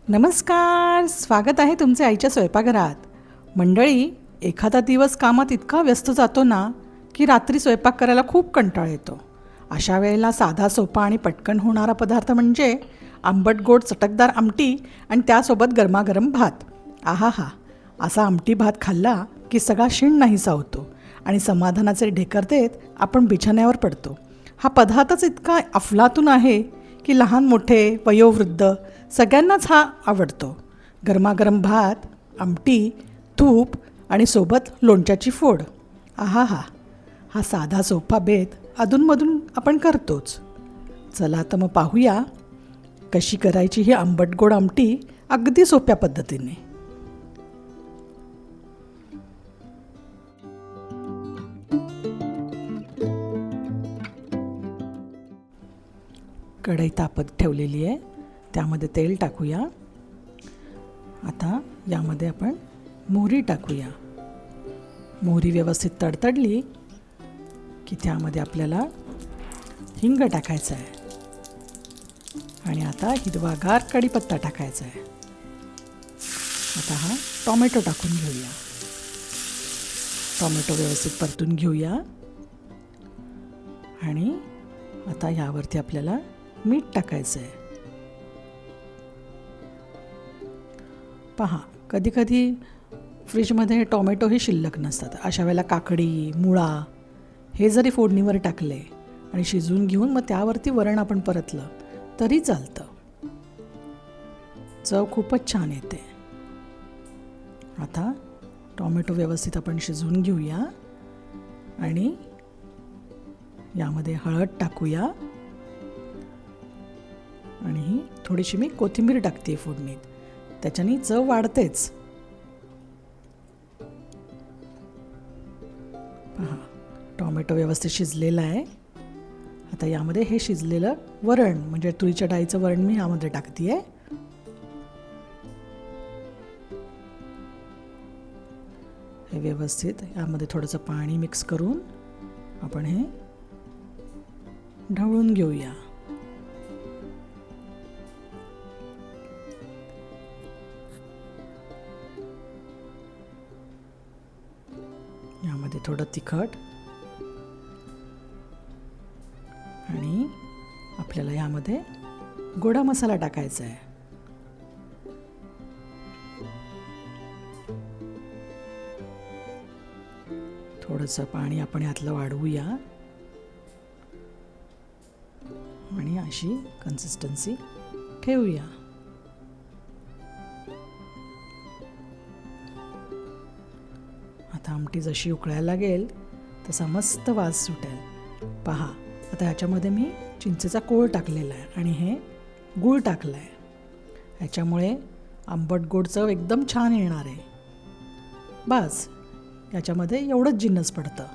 नमस्कार, स्वागत आहे तुमचे आईच्या स्वयंपाकघरात. मंडळी, एखादा दिवस कामात इतका व्यस्त जातो ना की रात्री स्वयंपाक करायला खूप कंटाळा येतो. अशा वेळेला साधा, सोपा आणि पटकन होणारा पदार्थ म्हणजे आंबट गोड चटकदार आमटी आणि त्यासोबत गरमागरम भात. आहा हा, असा आमटी भात खाल्ला की सगळा शिण नाहीसा होतो आणि समाधानाचे ढेकर देत आपण बिछाण्यावर पडतो. हा पदार्थच इतका अफलातून आहे की लहान मोठे, वयोवृद्ध सगळ्यांनाच हा आवडतो. गरमागरम भात, आमटी, तूप आणि सोबत लोणच्याची फोड. आहा हा, हा साधा सोपा बेत अधूनमधून आपण करतोच. चला तर मग पाहूया कशी करायची ही आंबट गोड आमटी अगदी सोप्या पद्धतीने. कढई तापत ठेवलेली आहे, त्यामध्ये तेल टाकूया. आता यामध्ये आपण मोहरी टाकूया. मोहरी व्यवस्थित तडतडली की त्यामध्ये आपल्याला हिंग टाकायचं आहे आणि आता हिरवागार कढीपत्ता टाकायचा आहे. आता हा टोमॅटो टाकून घेऊया. टोमॅटो व्यवस्थित परतून घेऊया आणि आता यावरती आपल्याला मीठ टाकायचं आहे. पहा, कधीकधी फ्रीजमध्ये टोमॅटोही शिल्लक नसतात. अशा वेळेला काकडी, मुळा हे जरी फोडणीवर टाकले आणि शिजवून घेऊन मग त्यावरती वरण आपण परतलं तरी चालतं. चव खूपच छान येते. आता टोमॅटो व्यवस्थित आपण शिजवून घेऊया आणि यामध्ये हळद टाकूया आणि थोडीशी मी कोथिंबीर टाकते फोडणीत, त्याच्याने चव वाढतेच. पहा, टोमॅटो व्यवस्थित शिजलेला आहे. आता यामध्ये हे शिजलेलं वरण म्हणजे तुरीच्या डाळीचं वरण मी यामध्ये टाकते आहे. हे व्यवस्थित यामध्ये थोडंसं पाणी मिक्स करून आपण हे ढवळून घेऊया. यामध्ये थोडं तिखट आणि आपल्याला यामध्ये गोडा मसाला टाकायचा आहे. थोडंसं पाणी आपण यातलं वाढवूया आणि अशी कन्सिस्टन्सी ठेवूया. आता आमटी जशी उकळायला लागेल तसा मस्त वास सुटेल. पहा, आता ह्याच्यामध्ये मी चिंचेचा कोळ टाकलेला आहे आणि हे गूळ टाकला आहे. ह्याच्यामुळे आंबट गोड चव एकदम छान येणार आहे. बस, याच्यामध्ये एवढंच जिन्नस पडतं.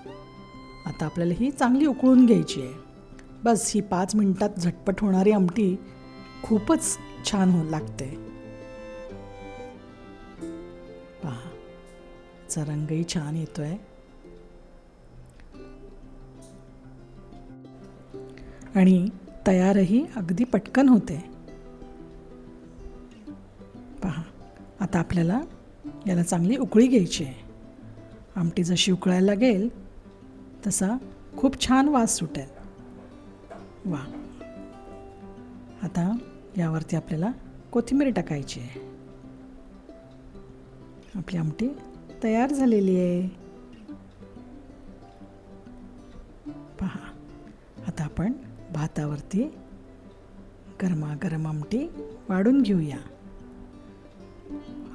आता आपल्याला ही चांगली उकळून घ्यायची आहे. बस, ही 5 मिनिटात झटपट होणारी आमटी खूपच छान लागते. पहा, चा रंगही छान येतोय आणि तयारही अगदी पटकन होते. पहा, आता आपल्याला याला चांगली उकळी घ्यायची आहे. आमटी जशी उकळायला लागेल तसा खूप छान वास सुटेल. वा, आता यावरती आपल्याला कोथिंबीर टाकायची आहे. आपली आमटी तयार झालेली आहे. पहा, आता आपण भातावरती गरमागरम आमटी वाढून घेऊया.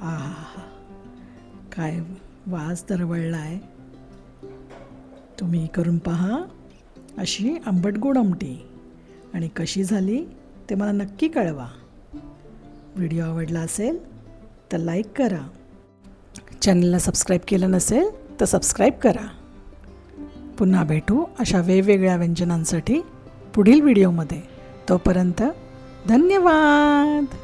आहा, काय वास दरवळला आहे. तुम्ही करून पहा अशी आंबट गोड आमटी आणि कशी झाली ते मला नक्की कळवा. व्हिडिओ आवडला असेल तर लाईक करा. चॅनलला सबस्क्राईब केलं नसेल तर सबस्क्राईब करा. पुन्हा भेटू अशा वेगवेगळ्या व्यंजनांसाठी पुढील व्हिडिओमध्ये. तोपर्यंत धन्यवाद.